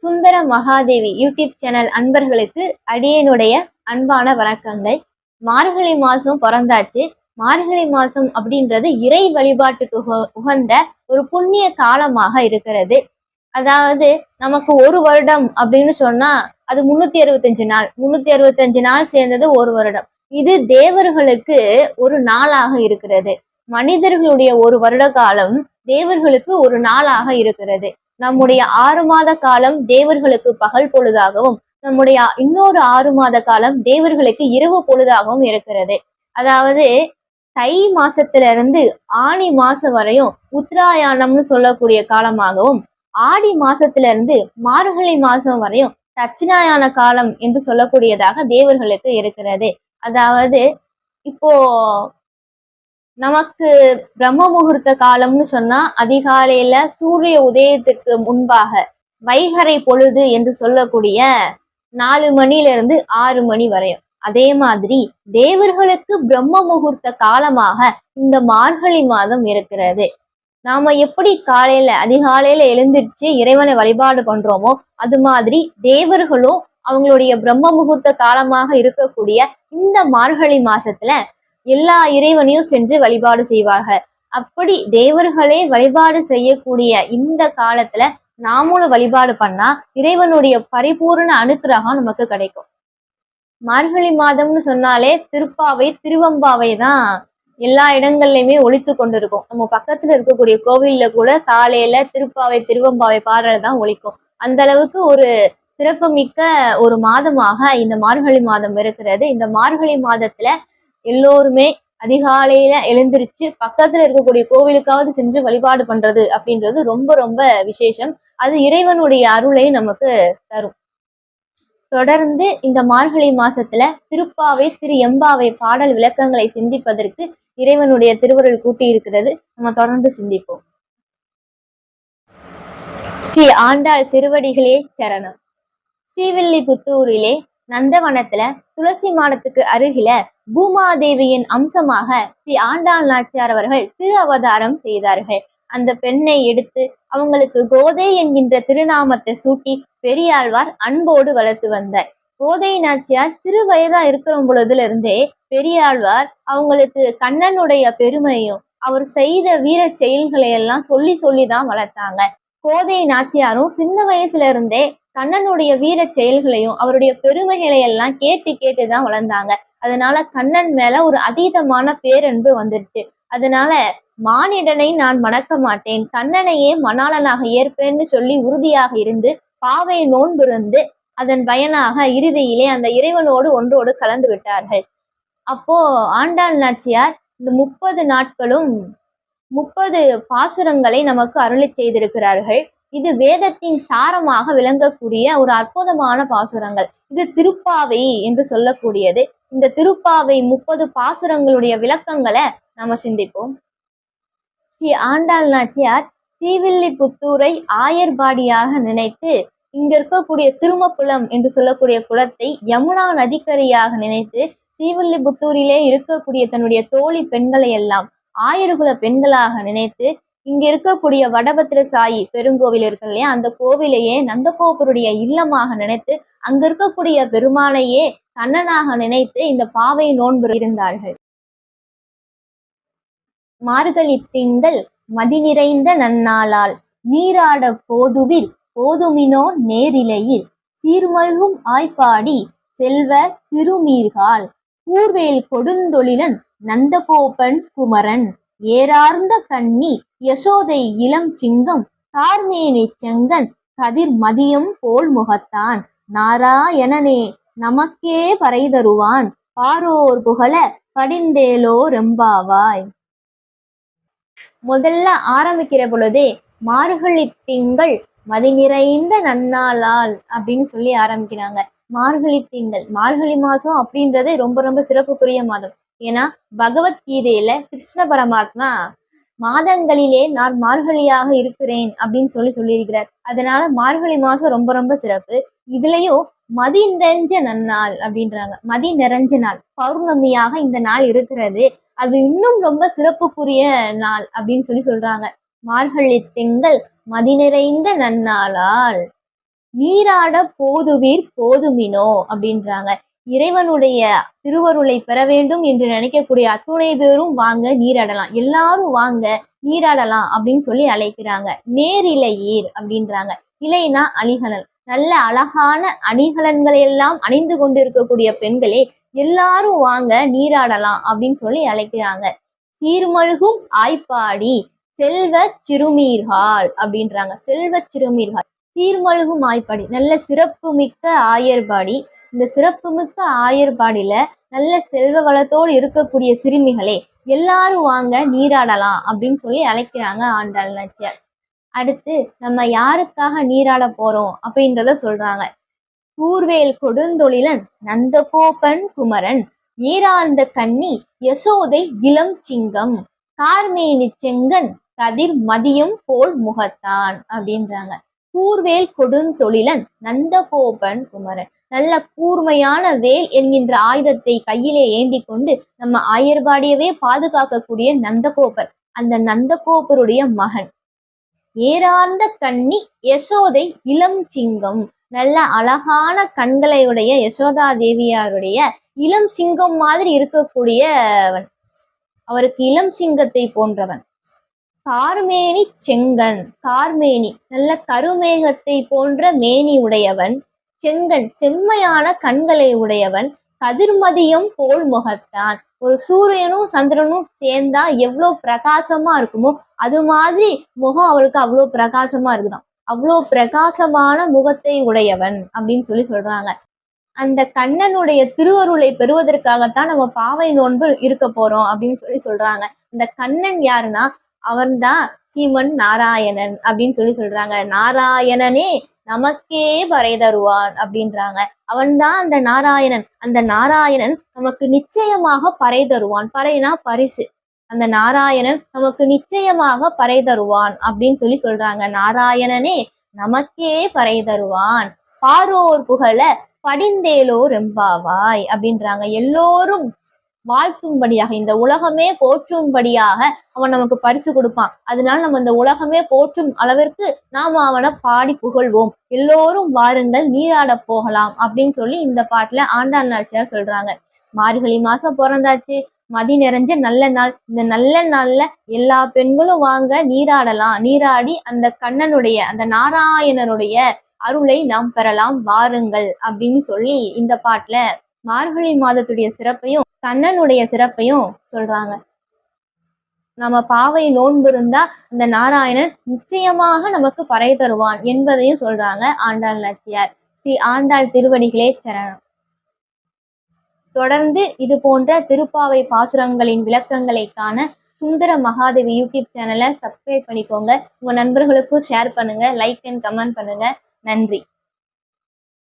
சுந்தர Mahadevi YouTube channel அன்பர்களுக்கு அடியனுடைய அன்பான வணக்கங்கள். மார்கழி மாசம் பிறந்தாச்சு. மார்கழி மாசம் அப்படின்றது இறை வழிபாட்டுக்கு உகந்த ஒரு புண்ணிய காலமாக இருக்கிறது. அதாவது நமக்கு ஒரு வருடம் அப்படின்னு சொன்னா அது 365 நாள் சேர்ந்தது ஒரு வருடம். இது தேவர்களுக்கு ஒரு நாளாக இருக்கிறது. மனிதர்களுடைய ஒரு வருட காலம் தேவர்களுக்கு ஒரு நாளாக இருக்கிறது. நம்முடைய 6 மாத காலம் தேவர்களுக்கு பகல் பொழுதாகவும், நம்முடைய இன்னொரு 6 மாத காலம் தேவர்களுக்கு இரவு பொழுதாகவும் இருக்கிறது. அதாவது தை மாசத்துல இருந்து ஆனி மாசம் வரையும் உத்தராயணம்னு சொல்லக்கூடிய காலமாகவும், ஆடி மாசத்துல இருந்து மார்கழி மாசம் வரையும் தட்சிணாயன காலம் என்று சொல்லக்கூடியதாக தேவர்களுக்கு இருக்கிறது. அதாவது இப்போ நமக்கு பிரம்ம முகூர்த்த காலம்னு சொன்னா அதிகாலையில சூரிய உதயத்துக்கு முன்பாக வைகறை பொழுது என்று சொல்லக்கூடிய 4 மணிலிருந்து 6 மணி வரையும். அதே மாதிரி தேவர்களுக்கு பிரம்ம முகூர்த்த காலமாக இந்த மார்கழி மாதம் இருக்கிறது. நாம எப்படி அதிகாலையில எழுந்திருச்சு இறைவனை வழிபாடு பண்றோமோ அது மாதிரி தேவர்களும் அவங்களுடைய பிரம்ம முகூர்த்த காலமாக இருக்கக்கூடிய இந்த மார்கழி மாசத்துல எல்லா இறைவனையும் சென்று வழிபாடு செய்வார்கள். அப்படி தேவர்களே வழிபாடு செய்யக்கூடிய இந்த காலத்துல நாமளும் வழிபாடு பண்ணா இறைவனுடைய பரிபூர்ண அனுக்கிரகம் நமக்கு கிடைக்கும். மார்கழி மாதம்னு சொன்னாலே திருப்பாவை திருவம்பாவை தான் எல்லா இடங்கள்லயுமே ஒலித்து கொண்டிருக்கும். நம்ம பக்கத்துல இருக்கக்கூடிய கோவில்ல கூட காலையில திருப்பாவை திருவம்பாவை பாடல்தான் ஒலிக்கும். அந்த அளவுக்கு ஒரு சிறப்புமிக்க ஒரு மாதமாக இந்த மார்கழி மாதம் இருக்கிறது. இந்த மார்கழி மாதத்துல எல்லோருமே அதிகாலையில எழுந்திருச்சு பக்கத்துல இருக்கக்கூடிய கோவிலுக்காவது சென்று வழிபாடு பண்றது அப்படின்றது ரொம்ப ரொம்ப விசேஷம். அது இறைவனுடைய அருளை நமக்கு தரும். தொடர்ந்து இந்த மார்கழி மாசத்துல திருப்பாவை திரு எம்பாவை பாடல் விளக்கங்களை சிந்திப்பதற்கு இறைவனுடைய திருவருள் கூட்டி இருக்கிறது. நம்ம தொடர்ந்து சிந்திப்போம். ஸ்ரீ ஆண்டாள் திருவடிகளே சரணம். ஸ்ரீவில்லிபுத்தூரிலே நந்தவனத்துல துளசி மாடத்துக்கு அருகில பூமாதேவியின் அம்சமாக ஸ்ரீ ஆண்டாள் நாச்சியார் அவர்கள் திரு அவதாரம் செய்தார்கள். அந்த பெண்ணை எடுத்து அவங்களுக்கு கோதை என்கின்ற திருநாமத்தை சூட்டி பெரியாழ்வார் அன்போடு வளர்த்து வந்தார். கோதை நாச்சியார் சிறு வயதா இருக்கிற பொழுதுல இருந்தே பெரியாழ்வார் அவங்களுக்கு கண்ணனுடைய பெருமையும் அவர் செய்த வீர செயல்களை எல்லாம் சொல்லி சொல்லிதான் வளர்த்தாங்க. கோதை நாச்சியாரும் சின்ன வயசுல இருந்தே கண்ணனுடைய வீர செயல்களையும் அவருடைய பெருமைகளை எல்லாம் கேட்டு கேட்டுதான் வளர்ந்தாங்க. அதனால கண்ணன் மேல ஒரு அதீதமான பேரன்பு வந்துருச்சு. அதனால மானிடனை நான் மணக்க மாட்டேன், கண்ணனையே மணாளனாக ஏற்பேன்னு சொல்லி உறுதியாக இருந்து பாவை நோன்பிருந்து அதன் பயனாக இறுதியிலே அந்த இறைவனோடு ஒன்றோடு கலந்து விட்டார்கள். அப்போ ஆண்டாள் நாச்சியார் இந்த 30 நாட்களும் 30 பாசுரங்களை நமக்கு அருளி செய்திருக்கிறார்கள். இது வேதத்தின் சாரமாக விளங்கக்கூடிய ஒரு அற்புதமான பாசுரங்கள். இது திருப்பாவை என்று சொல்லக்கூடியது. இந்த திருப்பாவை 30 பாசுரங்களுடைய விளக்கங்களை நாம சிந்திப்போம். ஸ்ரீ ஆண்டாள் நாச்சியார் ஸ்ரீவில்லிபுத்தூரை ஆயர்பாடியாக நினைத்து இங்க இருக்கக்கூடிய திருமக்குளம் என்று சொல்லக்கூடிய குளத்தை யமுனா நதிக்கரையாக நினைத்து ஸ்ரீவில்லிபுத்தூரிலே இருக்கக்கூடிய தன்னுடைய தோழி பெண்களை எல்லாம் ஆயர்குல பெண்களாக நினைத்து இங்க இருக்கக்கூடிய வடபத்திர சாயி பெருங்கோவில் இருக்கு இல்லையா, அந்த கோவிலையே நந்தகோபுருடைய இல்லமாக நினைத்து அங்க இருக்கக்கூடிய பெருமானையே கண்ணனாக நினைத்து இந்த பாவை நோன்பு இருந்தார்கள். மார்கழி திங்கள் மதி நிறைந்த நன்னாளால் நீராட போதுவில் போதுமினோ நேரிலையில் சீர்மல்கும் ஆய்ப்பாடி செல்வ சிறுமீர்கால் கூர்வேல் கொடுந்தொழிலன் நந்தகோபன் குமரன் ஏறார்ந்த கண்ணி யசோதை இளம் சிங்கம் தார்மேனி செங்கன் கதிர் மதியம் போல் முகத்தான் நாராயணனே நமக்கே பறை தருவான் பாரோர் புகழ படிந்தேலோ ரெம்பாவாய். முதல்ல ஆரம்பிக்கிற பொழுதே மார்கழி திங்கள் மதி நிறைந்த நன்னாளால் அப்படின்னு சொல்லி ஆரம்பிக்கிறாங்க. மார்கழி திங்கள், மார்கழி மாசம் அப்படின்றது ரொம்ப ரொம்ப சிறப்புக்குரிய மாதம். ஏன்னா பகவத்கீதையில கிருஷ்ண பரமாத்மா மாதங்களிலே நான் மார்கழியாக இருக்கிறேன் அப்படின்னு சொல்லியிருக்கிறார். அதனால மார்கழி மாசம் ரொம்ப ரொம்ப சிறப்பு. இதுலயும் மதி நிறைஞ்ச நன்னாள் அப்படின்றாங்க. மதி நிறைஞ்ச நாள், பௌர்ணமியாக இந்த நாள் இருக்கிறது. அது இன்னும் ரொம்ப சிறப்புக்குரிய நாள் அப்படின்னு சொல்றாங்க. மார்கழி திங்கள் மதி நிறைந்த நன்னாளால் நீராட போதுவீர் போதுமினோ அப்படின்றாங்க. இறைவனுடைய திருவருளை பெற வேண்டும் என்று நினைக்கக்கூடிய அத்துணை பேரும் வாங்க நீராடலாம், எல்லாரும் வாங்க நீராடலாம் அப்படின்னு சொல்லி அழைக்கிறாங்க. நேரிழையீர் அப்படின்றாங்க. இலைனா அணிகலன், நல்ல அழகான அணிகலன்களை எல்லாம் அணிந்து கொண்டு இருக்கக்கூடிய பெண்களே எல்லாரும் வாங்க நீராடலாம் அப்படின்னு சொல்லி அழைக்கிறாங்க. சீர்மல்கும் ஆய்ப்பாடி செல்வ சிறுமீர்கள் அப்படின்றாங்க. செல்வ சிறுமீர்கள், சீர்மல்கும் ஆய்ப்பாடி, நல்ல சிறப்பு மிக்க ஆயர்பாடி. இந்த சிறப்பு மிக்க ஆயர்பாடியில நல்ல செல்வ வளத்தோடு இருக்கக்கூடிய சிறுமிகளே எல்லாரும் வாங்க நீராடலாம் அப்படின்னு சொல்லி அழைக்கிறாங்க ஆண்டாள் நாச்சியார். அடுத்து நம்ம யாருக்காக நீராட போறோம் அப்படின்றத சொல்றாங்க. கூர்வேல் கொடுந்தொழிலன் நந்தகோபன் குமரன் ஏராந்த கன்னி யசோதை இளம் சிங்கம் கார்மேனி செங்கன் கதிர் மதியம் போல் முகத்தான் அப்படின்றாங்க. கூர்வேல் கொடுந்தொழிலன் நந்தகோபன் குமரன், நல்ல கூர்மையான வேல் என்கின்ற ஆயுதத்தை கையிலே ஏந்தி கொண்டு நம்ம ஆயர்பாடியவே பாதுகாக்கக்கூடிய நந்தகோபர், அந்த நந்தகோபருடைய மகன். ஏரார்ந்த கன்னி யசோதை இளம் சிங்கம், நல்ல அழகான கண்களையுடைய யசோதா தேவியாருடைய இளம் சிங்கம் மாதிரி இருக்கக்கூடியவன், அவருக்கு இளம் சிங்கத்தை போன்றவன். கார்மேனி செங்கன், கார்மேனி நல்ல கருமேகத்தை போன்ற மேனி உடையவன். செங்கன் செம்மையான கண்களை உடையவன். கதிர்மதியம் போல் முகத்தான், ஒரு சூரியனும் சந்திரனும் சேர்ந்தா எவ்வளோ பிரகாசமா இருக்குமோ அது மாதிரி முகம் அவளுக்கு அவ்வளோ பிரகாசமா இருக்குதான். அவ்வளோ பிரகாசமான முகத்தை உடையவன் அப்படின்னு சொல்லி சொல்றாங்க. அந்த கண்ணனுடைய திருவருளை பெறுவதற்காகத்தான் நம்ம பாவை நோன்பு இருக்க போறோம் அப்படின்னு சொல்லி சொல்றாங்க. இந்த கண்ணன் யாருன்னா அவன்தான் ஸ்ரீமன் நாராயணன் அப்படின்னு சொல்லி சொல்றாங்க. நாராயணனே நமக்கே பறை தருவான் அப்படின்றாங்க. அவன்தான் அந்த நாராயணன். அந்த நாராயணன் நமக்கு நிச்சயமாக பறை தருவான். பறைனா பரிசு. அந்த நாராயணன் நமக்கு நிச்சயமாக பறை தருவான் அப்படின்னு சொல்லி சொல்றாங்க. நாராயணனே நமக்கே பறை தருவான், பாரோர் புகழ படிந்தேலோ ரெம்பாவாய் அப்படின்றாங்க. எல்லோரும் வாழ்த்தும்படியாக, இந்த உலகமே போற்றும்படியாக அவன் நமக்கு பரிசு கொடுப்பான். அதனால நம்ம இந்த உலகமே போற்றும் அளவிற்கு நாம அவனை பாடி புகழ்வோம். எல்லோரும் வாருங்கள் நீராட போகலாம் அப்படின்னு சொல்லி இந்த பாட்டுல ஆண்டாள் நாச்சியார் சொல்றாங்க. மார்கழி மாசம் பிறந்தாச்சு, மதி நிறைஞ்ச நல்ல நாள். இந்த நல்ல நாள்ல எல்லா பெண்களும் வாங்க நீராடலாம். நீராடி அந்த கண்ணனுடைய, அந்த நாராயணனுடைய அருளை நாம் பெறலாம், வாருங்கள் அப்படின்னு சொல்லி இந்த பாட்டுல மார்கழி மாதத்துடைய சிறப்பையும் கண்ணனுடைய சிறப்பையும் சொல்றாங்க. நம்ம பாவை நோன்பு இருந்தா அந்த நாராயணன் நிச்சயமாக நமக்கு பறை தருவான் என்பதையும் சொல்றாங்க ஆண்டாள் நாச்சியார். ஸ்ரீ ஆண்டாள் திருவடிகளே சரணம். தொடர்ந்து இது போன்ற திருப்பாவை பாசுரங்களின் விளக்கங்களை காண சுந்தர மகாதேவி யூடியூப் சேனலை சப்ஸ்கிரைப் பண்ணிக்கோங்க. உங்க நண்பர்களுக்கும் ஷேர் பண்ணுங்க, லைக் அண்ட் கமெண்ட் பண்ணுங்க. நன்றி.